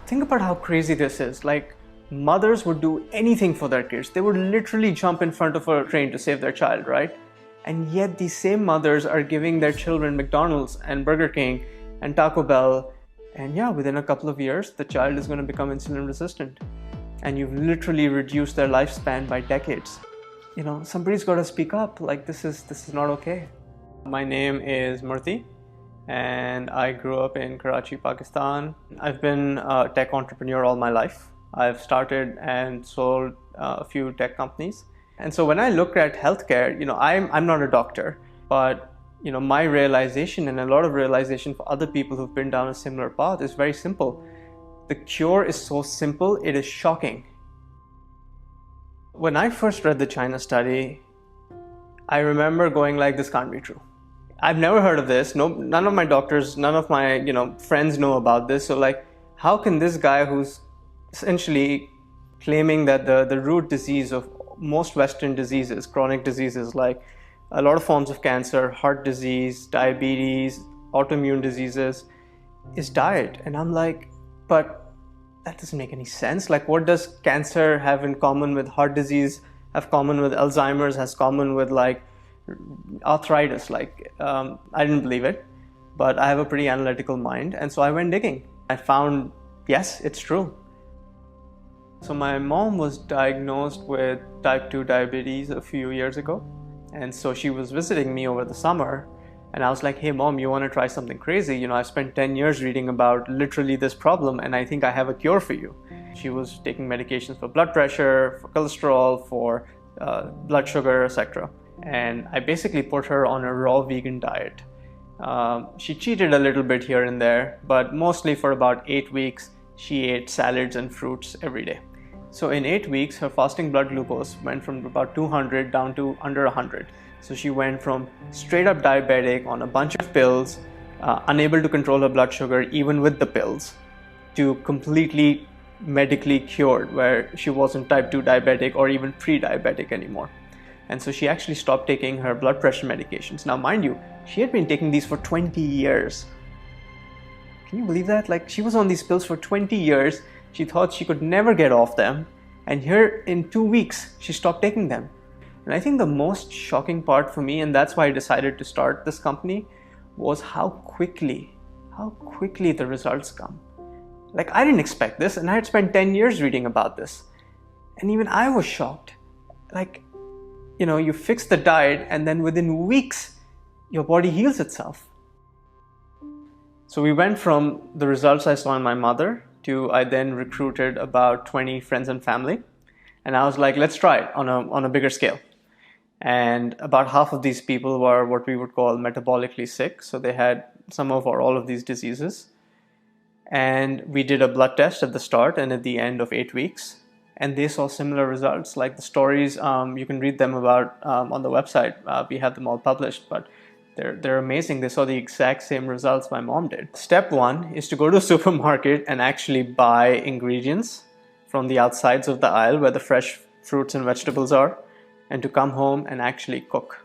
Think about how crazy this is. Like, mothers would do anything for their kids. They would literally jump in front of a train to save their child, right? And yet these same mothers are giving their children McDonald's and Burger King and Taco Bell. And yeah, within a couple of years, the child is going to become insulin resistant. And you've literally reduced their lifespan by decades. You know, somebody's got to speak up. Like, this is not okay. My name is Murthy, and I grew up in Karachi, Pakistan. I've been a tech entrepreneur all my life. I've started and sold a few tech companies. And so when I look at healthcare, you know, I'm not a doctor, but you know, my realization and a lot of realization for other people who've been down a similar path is very simple. The cure is so simple, it is shocking. When I first read the China study, I remember going like, this can't be true. I've never heard of this. None of my doctors, none of my friends know about this. So like, how can this guy who's essentially claiming that the root disease of most Western diseases, chronic diseases like a lot of forms of cancer, heart disease, diabetes, autoimmune diseases, is diet? And I'm like, but that doesn't make any sense. Like, what does cancer have in common with heart disease, have common with Alzheimer's, has common with like arthritis? Like, I didn't believe it, but I have a pretty analytical mind. And so I went digging. I found, yes, it's true. So my mom was diagnosed with type 2 diabetes a few years ago. And so she was visiting me over the summer. And I was like, hey mom, you want to try something crazy? You know, I've spent 10 years reading about literally this problem, and I think I have a cure for you. She was taking medications for blood pressure, for cholesterol, for blood sugar, etc. And I basically put her on a raw vegan diet. She cheated a little bit here and there, but mostly for about 8 weeks, she ate salads and fruits every day. So in 8 weeks, her fasting blood glucose went from about 200 down to under 100. So she went from straight up diabetic on a bunch of pills, unable to control her blood sugar even with the pills, to completely medically cured, where she wasn't type 2 diabetic or even pre-diabetic anymore. And so she actually stopped taking her blood pressure medications. Now mind you, she had been taking these for 20 years. Can you believe that? Like, she was on these pills for 20 years. She thought she could never get off them. And here in 2 weeks, she stopped taking them. And I think the most shocking part for me, and that's why I decided to start this company, was how quickly the results come. Like, I didn't expect this, and I had spent 10 years reading about this. And even I was shocked. Like, you know, you fix the diet and then within weeks, your body heals itself. So we went from the results I saw in my mother to I then recruited about 20 friends and family. And I was like, let's try it on a bigger scale. And about half of these people were what we would call metabolically sick. So they had some of or all of these diseases. And we did a blood test at the start and at the end of 8 weeks. And they saw similar results. Like the stories, you can read them about on the website. We have them all published, but they're amazing. They saw the exact same results my mom did. Step one is to go to a supermarket and actually buy ingredients from the outsides of the aisle where the fresh fruits and vegetables are, and to come home and actually cook.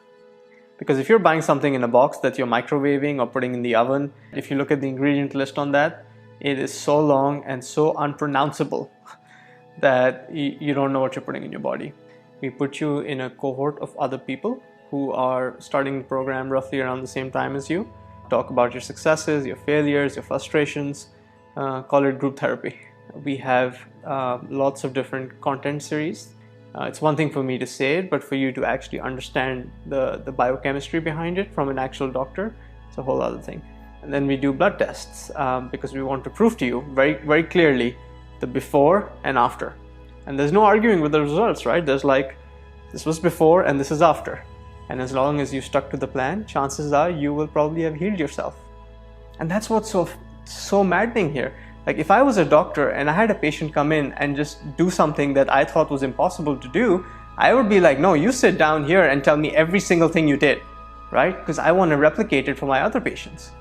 Because if you're buying something in a box that you're microwaving or putting in the oven, if you look at the ingredient list on that, it is so long and so unpronounceable that you don't know what you're putting in your body. We put you in a cohort of other people who are starting the program roughly around the same time as you. Talk about your successes, your failures, your frustrations. Call it group therapy. We have lots of different content series. It's one thing for me to say it, but for you to actually understand the biochemistry behind it from an actual doctor, it's a whole other thing. And then we do blood tests because we want to prove to you very, very clearly the before and after. And there's no arguing with the results, right? There's like, this was before and this is after. And as long as you stuck to the plan, chances are you will probably have healed yourself. And that's what's so maddening here. Like, if I was a doctor and I had a patient come in and just do something that I thought was impossible to do, I would be like, no, you sit down here and tell me every single thing you did, right? Because I want to replicate it for my other patients.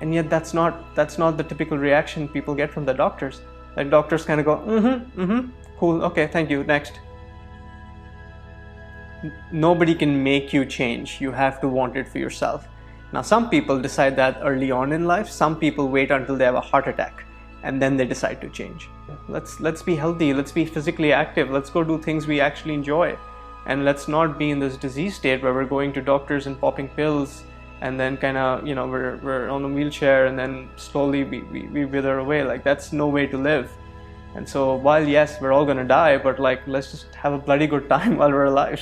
And yet that's not the typical reaction people get from the doctors. Like, doctors kind of go, cool, okay, thank you, next. Nobody can make you change. You have to want it for yourself. Now, some people decide that early on in life. Some people wait until they have a heart attack and then they decide to change. Let's be healthy, let's be physically active, let's go do things we actually enjoy, and let's not be in this disease state where we're going to doctors and popping pills, and then kind of, you know, we're on a wheelchair, and then slowly we wither away. Like, that's no way to live. And so while yes, we're all gonna die, but like, let's just have a bloody good time while we're alive.